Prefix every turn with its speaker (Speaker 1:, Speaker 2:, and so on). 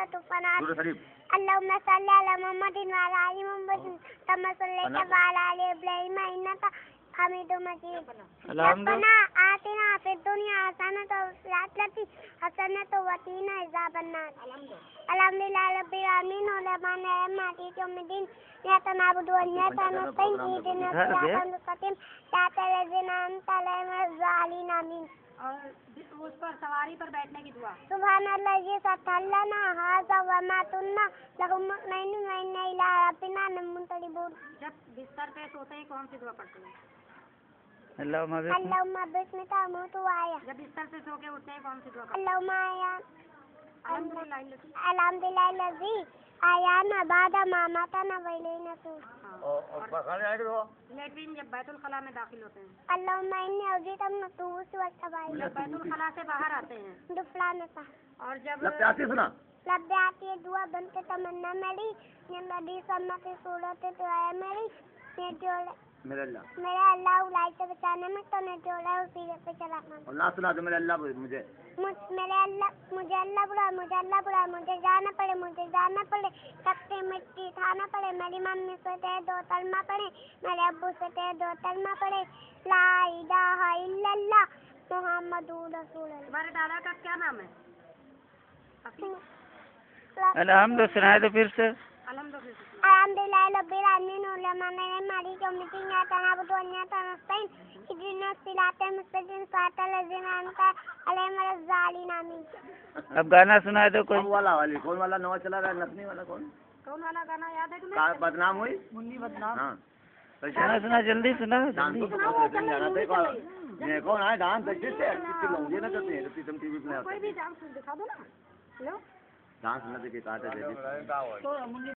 Speaker 1: सूरत फनात अल्लाहुम्मा सल्ली अला मुहम्मदिन व अला आलि मुहम्मदिन कमा सल्लैता व अला आलि इब्राहीम इन्नका हमीदुम मजीद। रब्बना आतिना फिद दुनिया हसनतन व फिल आखिरति हसनतन व क़िना अज़ाबन्नार। अल्हम्दुलिल्लाहि रब्बिल आलमीन अर्रहमानिर रहीम मालिकि यौमिद्दीन इय्याका नअबुदु व इय्याका नस्तईन इहदिनस सिरातल मुस्तक़ीम सिरातल लज़ीना अनअमता अलैहिम ग़ैरिल आमीन।
Speaker 2: और उस पर सवारी पर बैठने की दुआ।
Speaker 1: सुब्हानल्लाज़ी सख़्ख़रलना हाज़ा व मा कुन्ना लहू मुक़रिनीन व इन्ना इला रब्बिना लमुनक़लिबून।
Speaker 2: जब बिस्तर पे सोते हैं कौन सी दुआ पढ़ते हैं?
Speaker 1: अल्लाहुम्मा बिस्मिका अमूतु व अहया।
Speaker 2: जब बिस्तर से सो के उठते हैं कौन सी दुआ?
Speaker 1: अल्लाहुम्मा
Speaker 2: अल्हम्दुलिल्लाहिल्लज़ी
Speaker 1: अहयाना बादा मा अमाताना व इलैहि नशूर।
Speaker 2: लेटरिन जब बैतुल खला में दाखिल होते हैं।
Speaker 1: अल्लाहुम्मा इन्नी औज़ीतु मिनल खुबूसी वल ख़बाइस।
Speaker 2: जब बैतुल खला से बाहर आते हैं।
Speaker 1: दुफ़लानसा।
Speaker 2: और जब
Speaker 1: लब्बे आती है दुआ बनते तमन्ना मेरी ने नबी सल्लल्लाहु की सूरत दुआ है मेरी ने जोड़े मेरे अल्लाह उलाई से बचाने में तो ने जोड़ा उसी पे चलाना। और ना सुना तो मेरे अल्लाह मुझे बुला मुझे जाना पड़े तख्ते मिट्टी खाना पड़े मेरी मम्मी से ते 2 कलमा पड़े मेरे अब्बू से ते 2 कलमा पड़े ला इलाहा इल्लल्लाह मुहम्मदुर रसूलुल्लाह।
Speaker 2: तुम्हारे दादा का क्या नाम है?
Speaker 1: अलहम्दुलिल्लाह
Speaker 3: सुनाए तो फिर से।
Speaker 1: अल्हम्दुलिल्लाहि रब्बिल आलमीन अर्रहमानिर रहीम मालिकि यौमिद्दीन इय्याका नअबुदु व इय्याका नस्तईन इहदिनस सिरातल मुस्तक़ीम सिरातल लज़ीना अनअमता अलैहिम ग़ैरिल आमीन।
Speaker 3: अब गाना सुनाए तो कोई।
Speaker 4: कौन वाला नवा चला रहा है नथनी वाला कौन
Speaker 2: वाला गाना याद है तुम्हें?
Speaker 4: बदनाम हुई
Speaker 2: मुन्नी बदनाम।
Speaker 4: हाँ
Speaker 3: सुना जल्दी सुना।
Speaker 4: कौन है डांस अच्छे से ना करते हैं टीवी पे
Speaker 2: कोई भी डांस दिखा दो ना। हेलो
Speaker 4: डांस न देखे काटे